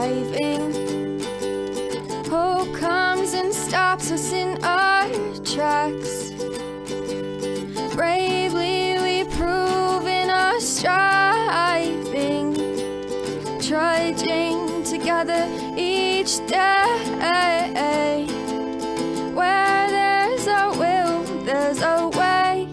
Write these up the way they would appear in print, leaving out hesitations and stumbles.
driving. Hope comes and stops us in our tracks. Bravely we prove in our striving, trudging together each day. Where there's a will, there's a way.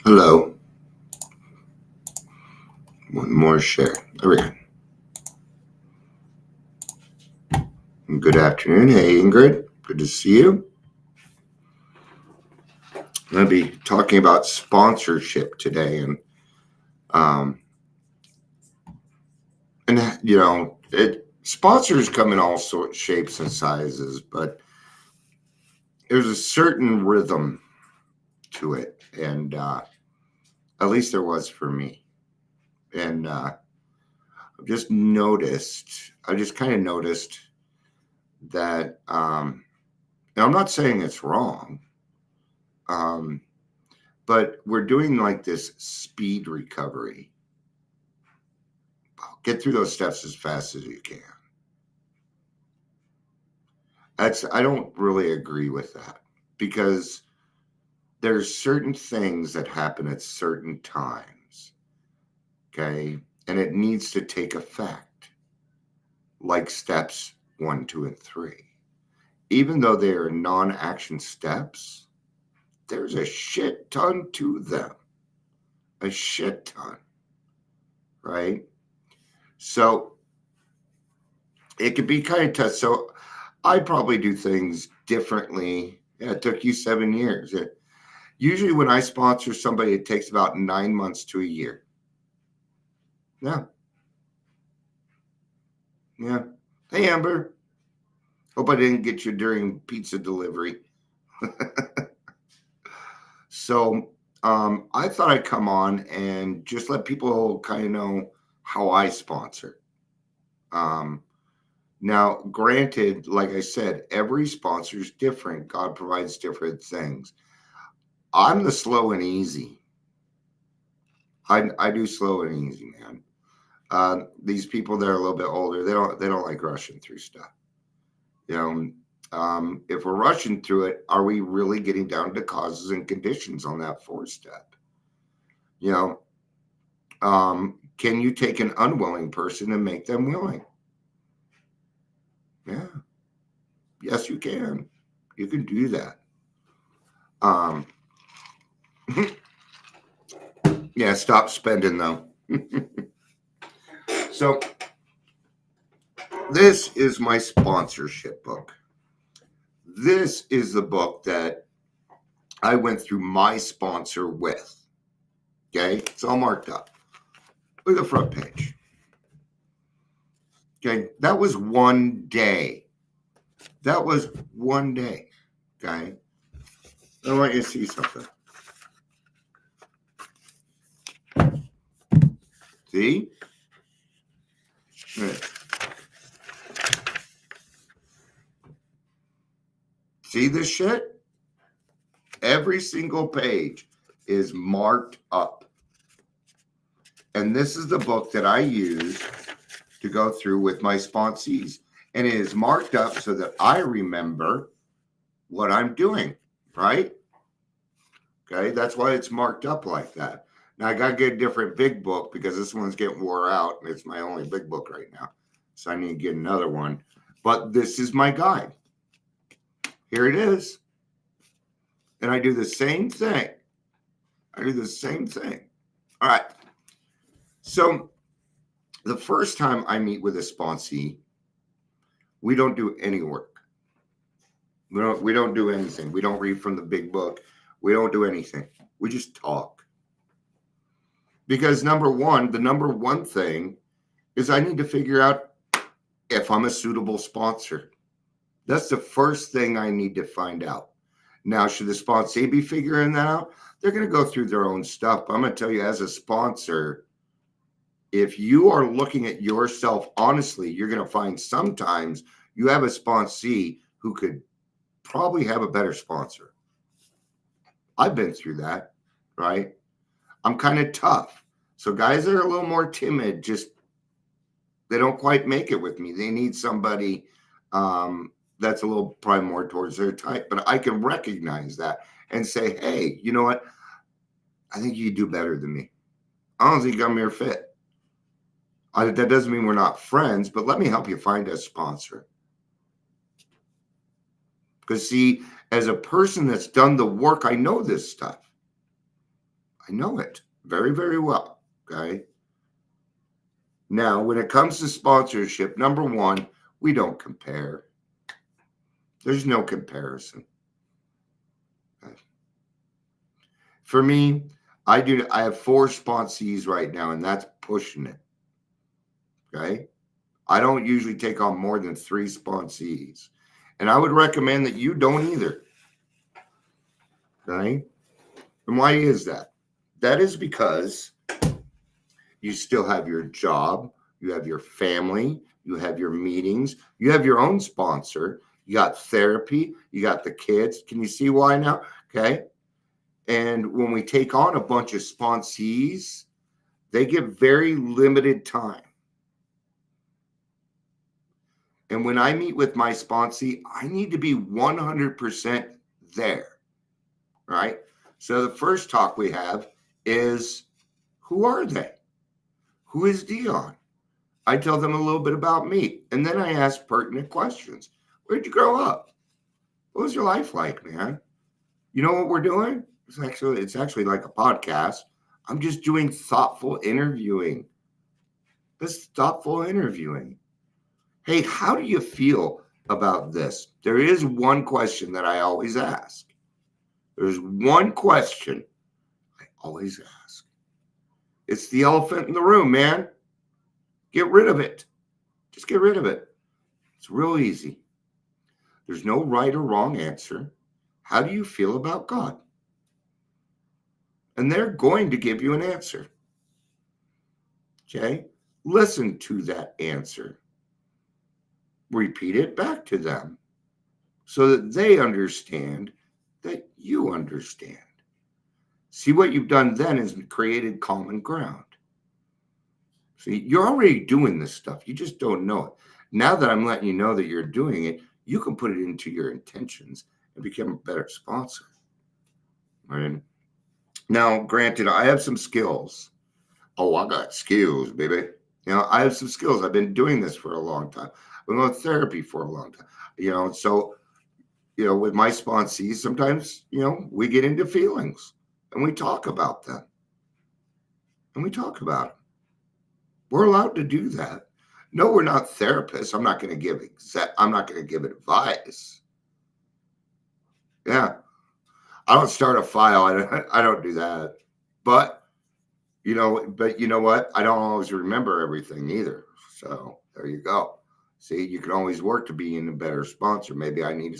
Hello. One more share. There we go. Good afternoon. Hey, Ingrid. Good to see you. I'm going to be talking about sponsorship today, and you know, sponsors come in all sorts, shapes, and sizes, but there's a certain rhythm to it, and at least there was for me. And I just kind of noticed that. Now, I'm not saying it's wrong. But we're doing like this speed recovery. Get through those steps as fast as you can. I don't really agree with that, because there's certain things that happen at certain times. Okay. And it needs to take effect, like steps 1, 2, and 3. Even though they are non-action steps, there's a shit ton to them. A shit ton. Right? So it could be kind of tough. So I probably do things differently. Yeah, it took you 7 years. Usually when I sponsor somebody, it takes about 9 months to a year. Yeah. Yeah. Hey, Amber. Hope I didn't get you during pizza delivery. So I thought I'd come on and just let people kind of know how I sponsor. Now, granted, like I said, every sponsor is different. God provides different things. I'm the slow and easy. I do slow and easy, man. These people that are a little bit older, they don't like rushing through stuff. You know, if we're rushing through it, are we really getting down to causes and conditions on that 4-step? You know, can you take an unwilling person and make them willing? Yeah. Yes, you can. You can do that. Yeah, stop spending though. So this is my sponsorship book. This is the book that I went through my sponsor with. Okay, it's all marked up. Look at the front page. Okay, that was one day. That was one day. Okay, I want you to see something. See? Right. See this shit? Every single page is marked up. And this is the book that I use to go through with my sponsees. And it is marked up so that I remember what I'm doing, right? Okay, that's why it's marked up like that. Now, I got to get a different big book because this one's getting wore out. And it's my only big book right now. So I need to get another one. But this is my guide. Here it is. And I do the same thing. All right. So the first time I meet with a sponsee, we don't do any work. We don't do anything. We don't read from the big book. We don't do anything. We just talk. Because the number one thing is I need to figure out if I'm a suitable sponsor. That's the first thing I need to find out. Now, should the sponsee be figuring that out? They're going to go through their own stuff. But I'm going to tell you, as a sponsor, if you are looking at yourself honestly, you're going to find sometimes you have a sponsee who could probably have a better sponsor. I've been through that, right? I'm kind of tough. So guys that are a little more timid, just they don't quite make it with me. They need somebody that's a little probably more towards their type. But I can recognize that and say, hey, you know what? I think you do better than me. I don't think I'm your fit. That doesn't mean we're not friends, but let me help you find a sponsor. Because see, as a person that's done the work, I know this stuff. I know it very, very well. Okay. Now, when it comes to sponsorship, number one, we don't compare. There's no comparison. Okay. For me, I have 4 sponsees right now, and that's pushing it. Okay. I don't usually take on more than 3 sponsees. And I would recommend that you don't either. Okay. And why is that? That is because you still have your job, you have your family, you have your meetings, you have your own sponsor, you got therapy, you got the kids. Can you see why now? Okay. And when we take on a bunch of sponsees, they get very limited time. And when I meet with my sponsee, I need to be 100% there. Right. So the first talk we have is, who are they? Who is Dion? I tell them a little bit about me. And then I ask pertinent questions. Where'd you grow up? What was your life like, man? You know what we're doing? It's actually like a podcast. I'm just doing thoughtful interviewing. This thoughtful interviewing. Hey, how do you feel about this? There is one question that I always ask. There's one question I always ask. It's the elephant in the room, man. Get rid of it. Just get rid of it. It's real easy. There's no right or wrong answer. How do you feel about God? And they're going to give you an answer. Okay? Listen to that answer. Repeat it back to them so that they understand that you understand. See, what you've done then is created common ground. See, you're already doing this stuff. You just don't know it. Now that I'm letting you know that you're doing it, you can put it into your intentions and become a better sponsor. Right? Now, granted, I have some skills. Oh, I got skills, baby. I have some skills. I've been doing this for a long time. I've been on therapy for a long time. So, with my sponsees, sometimes, we get into feelings and we talk about them. And we talk about them. We're allowed to do that. No, we're not therapists. I'm not going to give advice. Yeah. I don't start a file. I don't do that. But you know what? I don't always remember everything either. So there you go. See, you can always work to being a better sponsor. Maybe I need to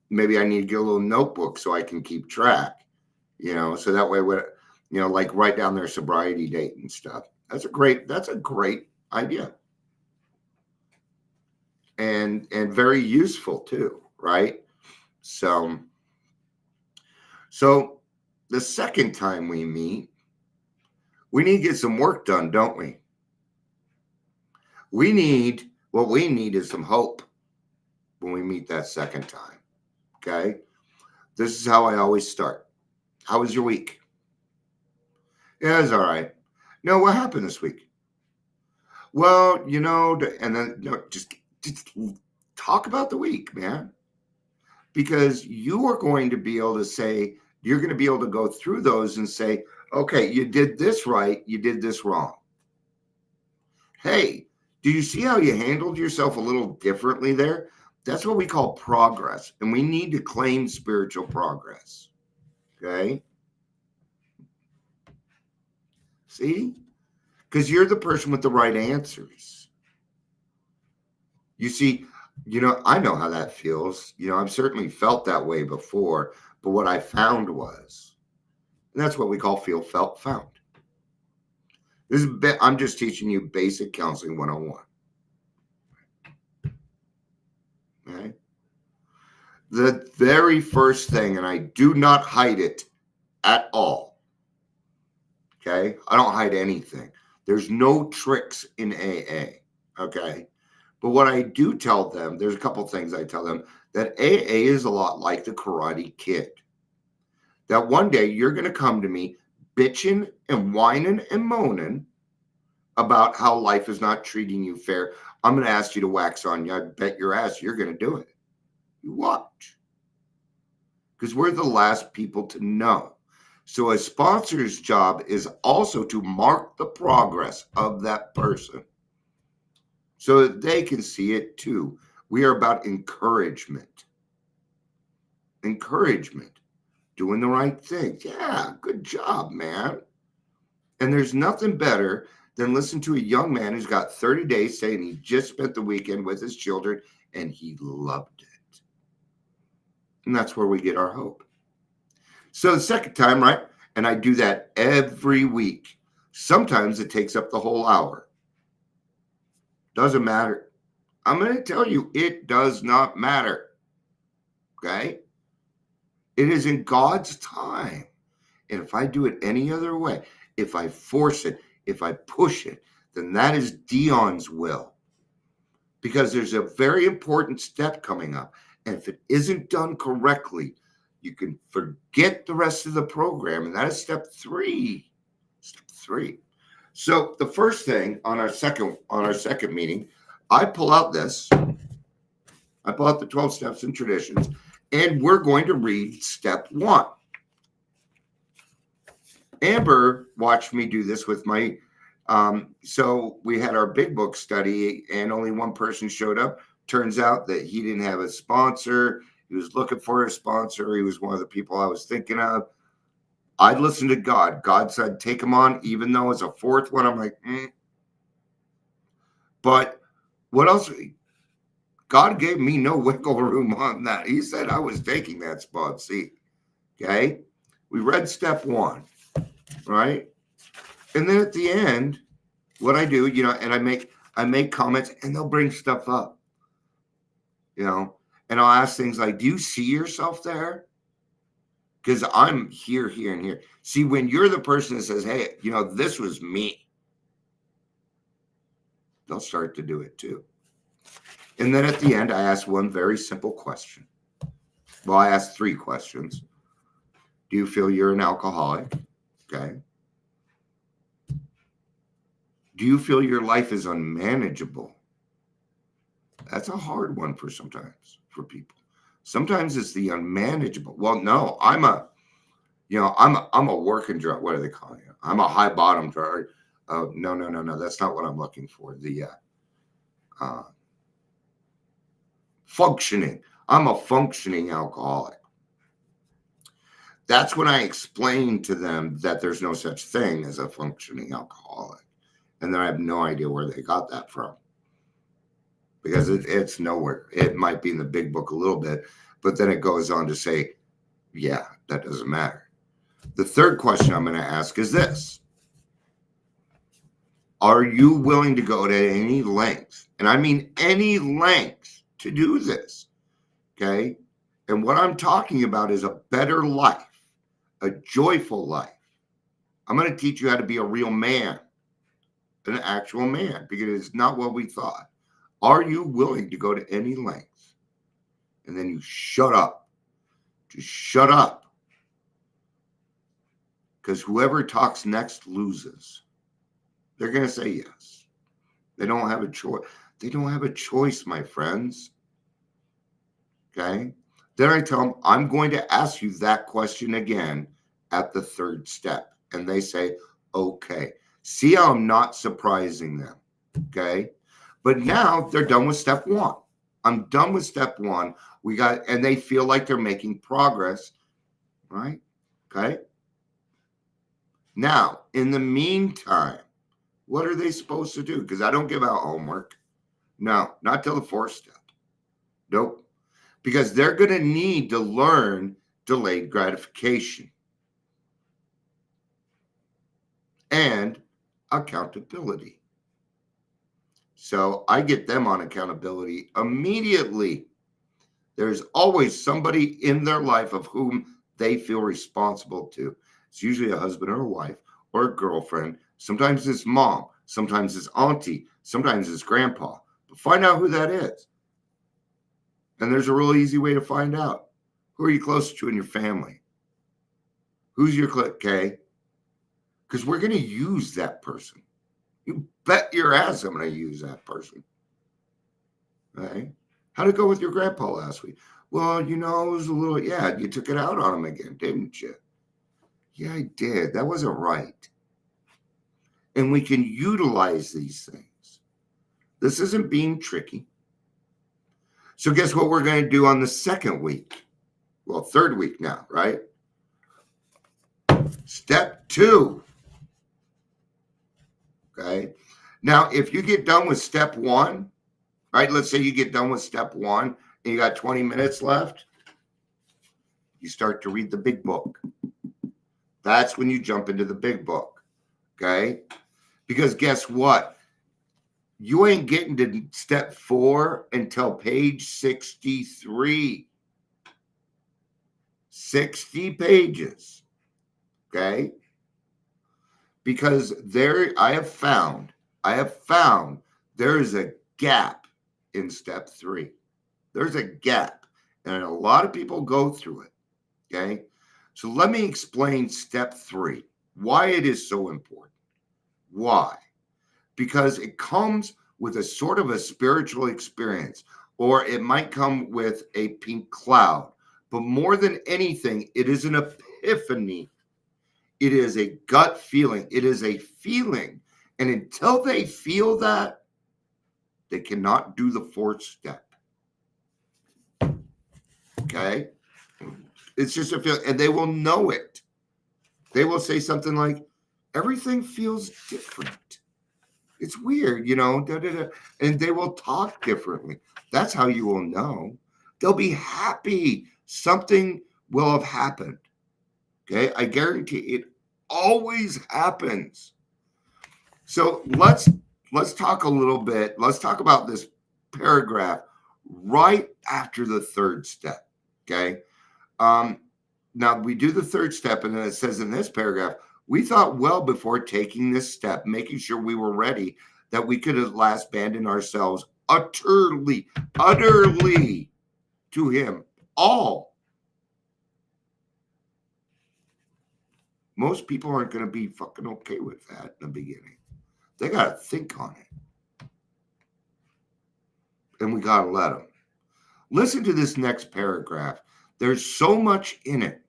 get a little notebook so I can keep track, so that way, like write down their sobriety date and stuff. That's a great idea. And very useful too, right? So the second time we meet, we need to get some work done, don't we? What we need is some hope when we meet that second time. Okay. This is how I always start. How was your week? Yeah, it's all right. No, what happened this week? Well, and then just talk about the week, man. Because you are going to be able to say, you're going to be able to go through those and say, okay, you did this right, you did this wrong. Hey, do you see how you handled yourself a little differently there? That's what we call progress. And we need to claim spiritual progress. Okay? See? Because you're the person with the right answers. You see, I know how that feels. I've certainly felt that way before. But what I found was, and that's what we call feel, felt, found. I'm just teaching you basic counseling 101. Okay? The very first thing, and I do not hide it at all. Okay. I don't hide anything. There's no tricks in AA. Okay. But what I do tell them, there's a couple things I tell them, that AA is a lot like the Karate Kid. That one day you're going to come to me bitching and whining and moaning about how life is not treating you fair. I'm going to ask you to wax on you. I bet your ass you're going to do it. You watch. Because we're the last people to know. So a sponsor's job is also to mark the progress of that person so that they can see it too. We are about encouragement. Encouragement. Doing the right thing. Yeah, good job, man. And there's nothing better than listen to a young man who's got 30 days saying he just spent the weekend with his children and he loved it. And that's where we get our hope. So the second time, right? And I do that every week. Sometimes it takes up the whole hour. Doesn't matter. I'm going to tell you, it does not matter. Okay? It is in God's time. And if I do it any other way, if I force it, if I push it, then that is Dion's will. Because there's a very important step coming up. And if it isn't done correctly, you can forget the rest of the program. And that is step 3. Step 3. So the first thing on our second meeting, I pull out this. I pull out the 12 steps and traditions, and we're going to read step 1. Amber watched me do this with my, so we had our big book study and only one person showed up. Turns out that he didn't have a sponsor. He was looking for a sponsor. He was one of the people I was thinking of. I listened to God. God said, take him on, even though it's a fourth one. I'm like, But what else? God gave me no wiggle room on that. He said I was taking that spot. See, okay? We read step 1. Right? And then at the end, what I do, and I make comments and they'll bring stuff up, and I'll ask things like, do you see yourself there? Because I'm here, and here. See, when you're the person that says, hey, this was me, they'll start to do it too. And then at the end, I ask one very simple question. Well, I ask 3 questions. Do you feel you're an alcoholic? Okay. Do you feel your life is unmanageable? That's a hard one for people. Sometimes it's the unmanageable. Well, no, I'm a working drug. What do they call you? I'm a high bottom drug. No. That's not what I'm looking for. The functioning. I'm a functioning alcoholic. That's when I explain to them that there's no such thing as a functioning alcoholic. And then I have no idea where they got that from. Because it's nowhere. It might be in the big book a little bit, but then it goes on to say, yeah, that doesn't matter. The third question I'm going to ask is this. Are you willing to go to any length? And I mean any length to do this. Okay? And what I'm talking about is a better life, a joyful life. I'm going to teach you how to be a real man, an actual man, because it's not what we thought. Are you willing to go to any length? And then you shut up. Just shut up. Because whoever talks next loses. They're going to say yes. They don't have a choice. They don't have a choice, my friends. Okay? Then I tell them, I'm going to ask you that question again at the 3rd step. And they say, okay. See how I'm not surprising them. Okay? But now they're done with step 1. I'm done with step 1. And they feel like they're making progress. Right? Okay? Now, in the meantime, what are they supposed to do? Because I don't give out homework. No, not till the 4th step. Nope. Because they're going to need to learn delayed gratification and accountability. So I get them on accountability immediately. There's always somebody in their life of whom they feel responsible to. It's usually a husband or a wife or a girlfriend. Sometimes it's mom. Sometimes it's auntie. Sometimes it's grandpa. But find out who that is. And there's a real easy way to find out. Who are you close to in your family? Who's your okay? Because we're going to use that person. You bet your ass I'm going to use that person. Right? How'd it go with your grandpa last week? Well, it was a little, you took it out on him again, didn't you? Yeah, I did. That wasn't right. And we can utilize these things. This isn't being tricky. So guess what we're going to do on the second week? Well, third week now, right? Step 2. Okay. Now, if you get done with step 1, right? Let's say you get done with step 1 and you got 20 minutes left. You start to read the big book. That's when you jump into the big book. Okay. Because guess what? You ain't getting to step 4 until page 63. 60 pages. Okay. Because I have found there is a gap in step 3. There's a gap. And a lot of people go through it. Okay. So let me explain step 3, why it is so important. Why? Because it comes with a sort of a spiritual experience, or it might come with a pink cloud. But more than anything, it is an epiphany. It is a gut feeling. It is a feeling. And until they feel that, they cannot do the 4th step. Okay? It's just a feeling. And they will know it. They will say something like, everything feels different. It's weird, and they will talk differently. That's how you will know. They'll be happy. Something will have happened. Okay, I guarantee it always happens. So let's talk a little bit. Let's talk about this paragraph right after the 3rd step. Okay. Now we do the 3rd step, and then it says in this paragraph, we thought well before taking this step, making sure we were ready, that we could at last abandon ourselves utterly to him. All. Most people aren't going to be fucking okay with that in the beginning. They got to think on it. And we got to let them. Listen to this next paragraph. There's so much in it.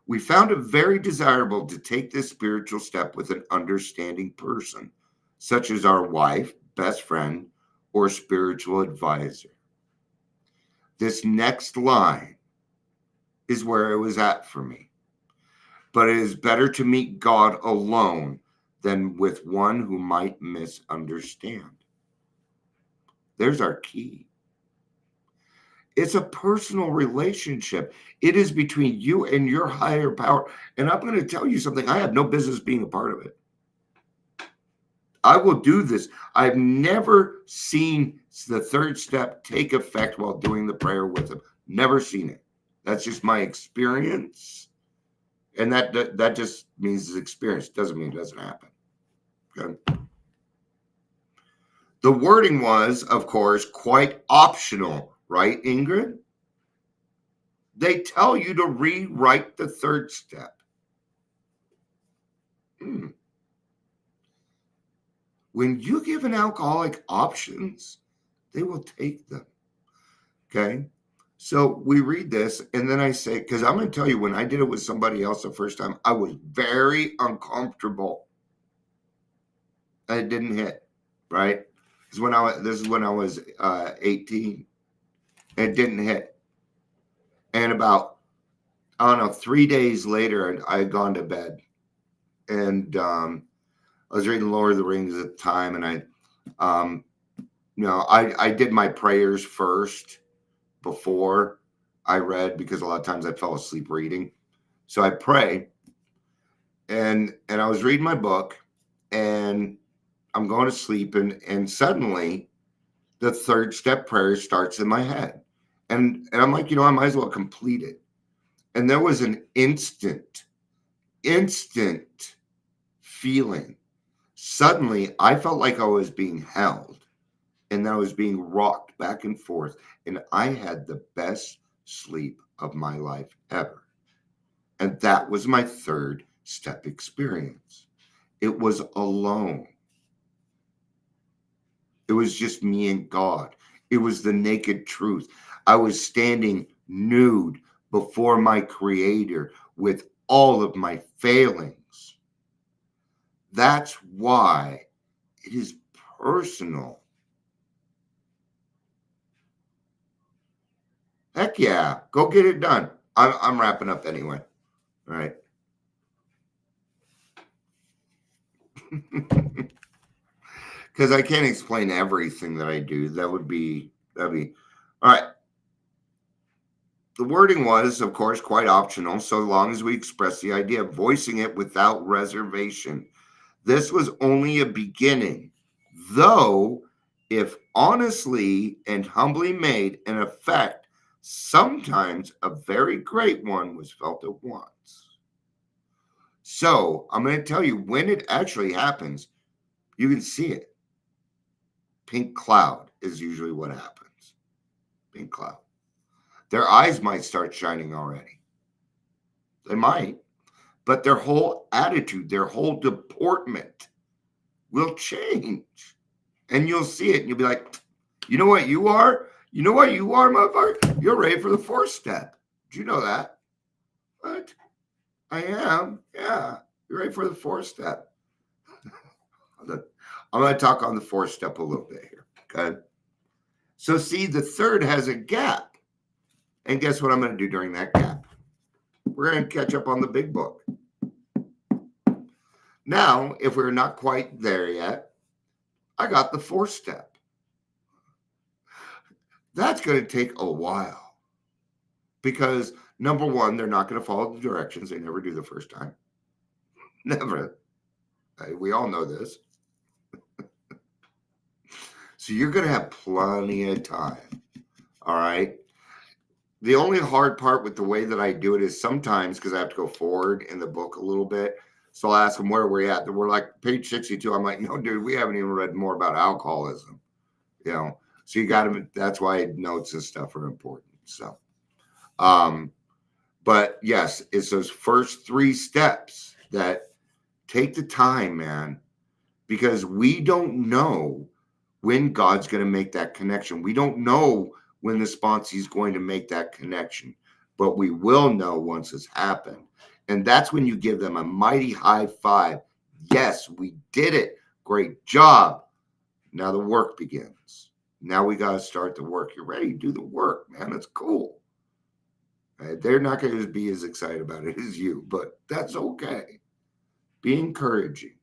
We found it very desirable to take this spiritual step with an understanding person, such as our wife, best friend, or spiritual advisor. This next line is where it was at for me. But it is better to meet God alone than with one who might misunderstand. There's our key. It's a personal relationship. It is between you and your higher power. And I'm going to tell you something. I have no business being a part of it. I will do this. I've never seen the 3rd step take effect while doing the prayer with him. Never seen it. That's just my experience. And that just means it's experience. Doesn't mean it doesn't happen. Okay. The wording was, of course, quite optional. Right, Ingrid? They tell you to rewrite the 3rd step. When you give an alcoholic options, they will take them. Okay? So we read this, and then I say, because I'm going to tell you, when I did it with somebody else the first time, I was very uncomfortable. It didn't hit, right? This is when I was 18. It didn't hit. And about, 3 days later, I had gone to bed. And I was reading Lord of the Rings at the time. And I did my prayers first before I read, because a lot of times I fell asleep reading. So I pray. And I was reading my book. And I'm going to sleep. And suddenly, the 3rd step prayer starts in my head. And I'm like, I might as well complete it. And there was an instant feeling. Suddenly, I felt like I was being held and I was being rocked back and forth. And I had the best sleep of my life ever. And that was my third step experience. It was alone. It was just me and God. It was the naked truth. I was standing nude before my Creator with all of my failings. That's why it is personal. Heck yeah, go get it done. I'm wrapping up anyway. All right. Because I can't explain everything that I do. That'd be all right. The wording was, of course, quite optional, so long as we express the idea, voicing it without reservation. This was only a beginning, though, if honestly and humbly made, an effect, sometimes a very great one, was felt at once. So I'm going to tell you when it actually happens, you can see it. Pink cloud is usually what happens. Pink cloud. Their eyes might start shining already. They might, but their whole attitude, their whole deportment will change. And you'll see it and you'll be like, you know what you are? You know what you are, motherfucker? You're ready for the fourth step. Did you know that? What? I am. Yeah. You're ready for the fourth step. I'm going to talk on the fourth step a little bit here. Okay. So, see, the third has a gap. And guess what I'm going to do during that gap? We're going to catch up on the big book. Now, if we're not quite there yet, I got the fourth step. That's going to take a while because, number one, they're not going to follow the directions. They never do the first time. Never. We all know this. So you're going to have plenty of time. All right. The only hard part with the way that I do it is sometimes because I have to go forward in the book a little bit. So I'll ask them, where are we at? We're like page 62. I'm like, no, dude, we haven't even read more about alcoholism. So you got to, that's why notes and stuff are important. So, but yes, it's those first three steps that take the time, man, because we don't know when God's going to make that connection. We don't know when the sponsee is going to make that connection, but we will know once it's happened. And that's when you give them a mighty high five. Yes, we did it. Great job. Now the work begins. Now we got to start the work. You're ready to do the work, man. It's cool. They're not going to be as excited about it as you, but that's okay. Be encouraging.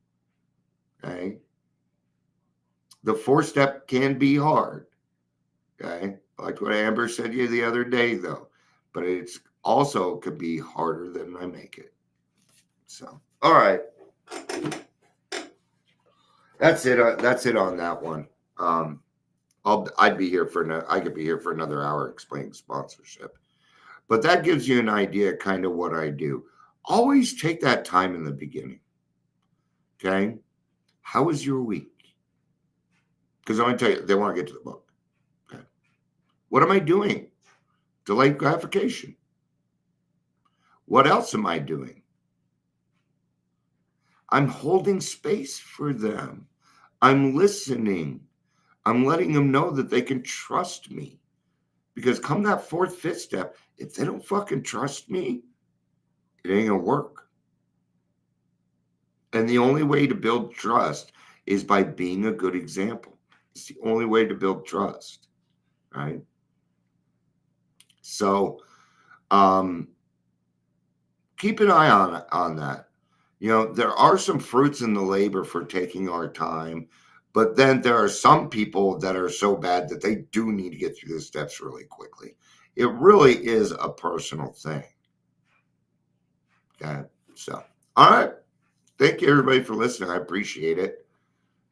Okay. The fourth step can be hard. Okay. Like what Amber said to you the other day, though, but it's also could be harder than I make it. So, all right. That's it. That's it on that one. I could be here for another hour explaining sponsorship, but that gives you an idea kind of what I do. Always take that time in the beginning. Okay. How was your week? Because I'm going to tell you, they want to get to the book. Okay. What am I doing? Delayed gratification. What else am I doing? I'm holding space for them. I'm listening. I'm letting them know that they can trust me. Because come that fourth, fifth step, if they don't fucking trust me, it ain't going to work. And the only way to build trust is by being a good example. It's the only way to build trust, right? So keep an eye on that. There are some fruits in the labor for taking our time, but then there are some people that are so bad that they do need to get through the steps really quickly. It really is a personal thing. Okay. So, all right. Thank you, everybody, for listening. I appreciate it.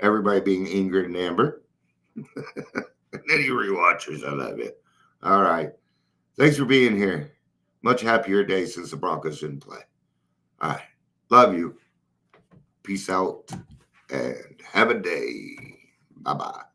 Everybody being Ingrid and Amber. And any rewatchers, I love it. All right. Thanks for being here. Much happier day since the Broncos didn't play. All right. Love you. Peace out and have a day. Bye-bye.